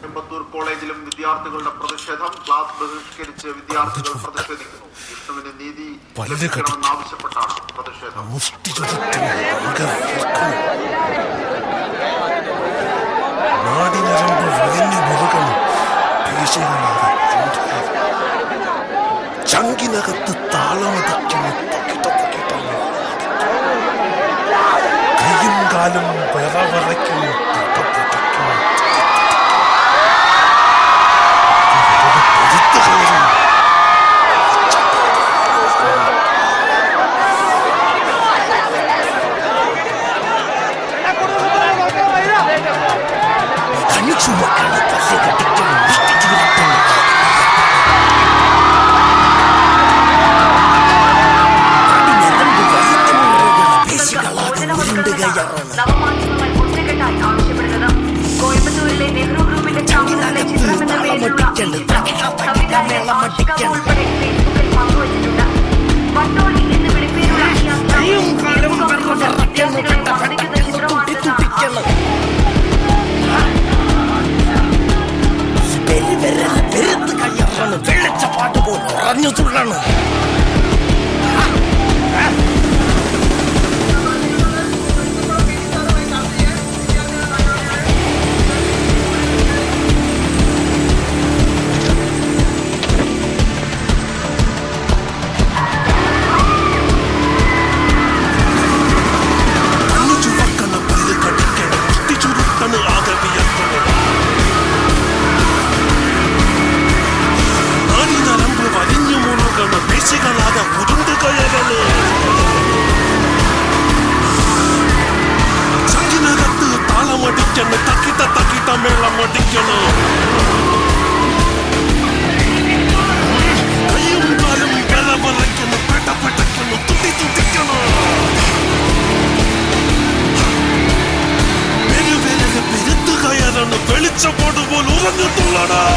കോയമ്പത്തൂർ കോളേജിലും വിദ്യാർത്ഥികളുടെ പ്രതിഷേധം. ക്ലാസ് ബഹിഷ്കരിച്ച് വിദ്യാർത്ഥികൾ പ്രതിഷേധിക്കുന്നു. വിഷ്ണുവിന് നീതി ലഭിക്കണമെന്നാവശ്യപ്പെട്ടാണ് പ്രതിഷേധം. ചങ്കിനകത്ത് താളമടിക്കുന്നു, കയ്യും കാലും വിറവിറയ്ക്കുന്നു, കണ്ണു ചുമക്കാണ്, പല്ല് കടിക്കുന്നു, നവമാധ്യമങ്ങൾ ഒറ്റക്കെട്ടായി ആവശ്യപ്പെടുന്നത് കോയമ്പത്തൂരിലെ നെഹ്റു ഗ്രൂപ്പിന്റെ സംവിധാനം ഉൾപ്പെടെ ഫേസ്ബുക്കിൽ പങ്കുവച്ചിട്ടുണ്ട്. വട്ടോളി എന്ന് വിളിപ്പേരുള്ള വെള്ളച്ചപ്പാട്ട് പോലെ ഉറഞ്ഞു തുള്ളണം. ചങ്കിനകത്ത് താളമടിക്കണം, തക്കിട്ട മേളമടിക്കണം, കയ്യും കാലും വിറവിറയ്ക്കണം, പെട്ടപ്പെട്ടയ്ക്കണം, തുട്ടിക്കണം, പെരുത്ത് കയറണം, വെളിച്ചപ്പാട് പോലെ ഉറഞ്ഞു തുള്ളണം.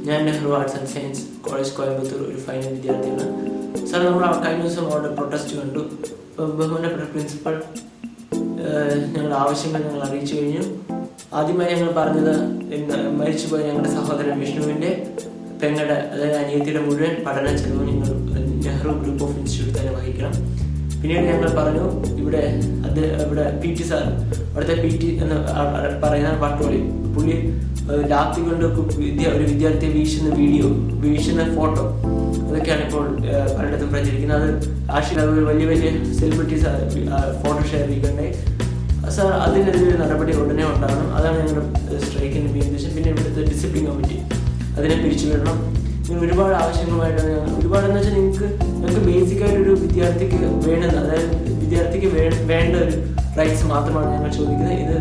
ഞാൻ Nehru arts and science college Coimbatore ഒരു ഫൈനൽ വിദ്യാർത്ഥിയാണ്. സാർ, നമ്മൾ കഴിഞ്ഞ ദിവസം അവിടെ പ്രൊട്ടസ്റ്റ് കണ്ടു. ബഹുമാനപ്പെട്ട പ്രിൻസിപ്പൽ ഞങ്ങളുടെ ആവശ്യങ്ങൾ ഞങ്ങൾ അറിയിച്ചു കഴിഞ്ഞു. ആദ്യമായി ഞങ്ങൾ പറഞ്ഞത് മരിച്ചുപോയ ഞങ്ങളുടെ സഹോദരൻ വിഷ്ണുവിൻ്റെ പെങ്ങളുടെ, അതായത് അനിയത്തിയുടെ മുഴുവൻ പഠന ചെലവ് നിങ്ങൾ നെഹ്റു ഗ്രൂപ്പ് ഓഫ് ഇൻസ്റ്റിറ്റ്യൂട്ട് തന്നെ വഹിക്കണം. പിന്നീട് ഞങ്ങൾ പറഞ്ഞു, ഇവിടെ പി ടി സാർ, അവിടുത്തെ പി ടി എന്ന് പറയുന്ന വട്ടോളി, പുള്ളി ലാത്തി കൊണ്ട് ഒരു വിദ്യാർത്ഥിയെ വീശുന്ന ഫോട്ടോ, അതൊക്കെയാണ് ഇപ്പോൾ പലയിടത്തും പ്രചരിക്കുന്നത്. അത് വലിയ വലിയ സെലിബ്രിറ്റീസ് ഫോട്ടോ ഷെയർ ചെയ്യുകയുണ്ടായി. സാർ, അതിനെതിരെ നടപടി ഉടനെ ഉണ്ടാകണം. അതാണ് ഞങ്ങളുടെ സ്ട്രൈക്കിൻ്റെ മെയിൻ ഉദ്ദേശം. പിന്നെ ഇവിടുത്തെ ഡിസിപ്ലിൻ കമ്മിറ്റി അതിനെ പിരിച്ചുവിടണം. ഇങ്ങനെ ഒരുപാട് ആവശ്യങ്ങളുമായിട്ടാണ് ഒരുപാടെന്ന് വെച്ചാൽ ഞങ്ങൾക്ക് ബേസിക്കായിട്ടൊരു വിദ്യാർത്ഥിക്ക് വേണ്ടുന്ന, അതായത് വിദ്യാർത്ഥിക്ക് വേണ്ട ഒരു റൈറ്റ്സ് മാത്രമാണ് ഞങ്ങൾ ചോദിക്കുന്നത്.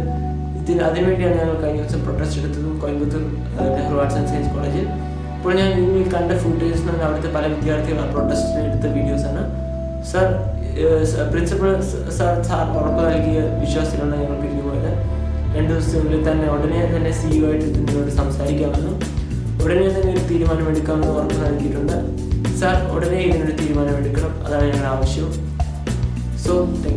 അതിനുവേണ്ടിയാണ് ഞങ്ങൾ കഴിഞ്ഞ ദിവസം പ്രൊട്ടസ്റ്റ് എടുത്തതും Coimbatore Nehru arts and science കോളേജിൽ. ഇപ്പോൾ ഞാൻ ഇനി കണ്ട ഫുട്ടേജ് എന്ന് പറഞ്ഞാൽ അവിടുത്തെ പല വിദ്യാർത്ഥികൾ പ്രൊട്ടസ്റ്റിന് എടുത്ത വീഡിയോസാണ്. സാർ, പ്രിൻസിപ്പൽ സാർ ഉറപ്പ് നൽകിയ വിശ്വാസത്തിലാണ് ഞങ്ങൾ പിരിഞ്ഞു പോയത്. 2 ദിവസത്തിനുള്ളിൽ തന്നെ ഉടനെ തന്നെ CEO ആയിട്ട് ഇതിനോട് സംസാരിക്കാമെന്നും ഉടനെ തന്നെ ഒരു തീരുമാനമെടുക്കാമെന്ന് ഉറപ്പ് നൽകിയിട്ടുണ്ട്. സാർ, ഉടനെ ഇതിനൊരു തീരുമാനമെടുക്കണം, അതാണ് ഞങ്ങളുടെ ആവശ്യം. So thank you.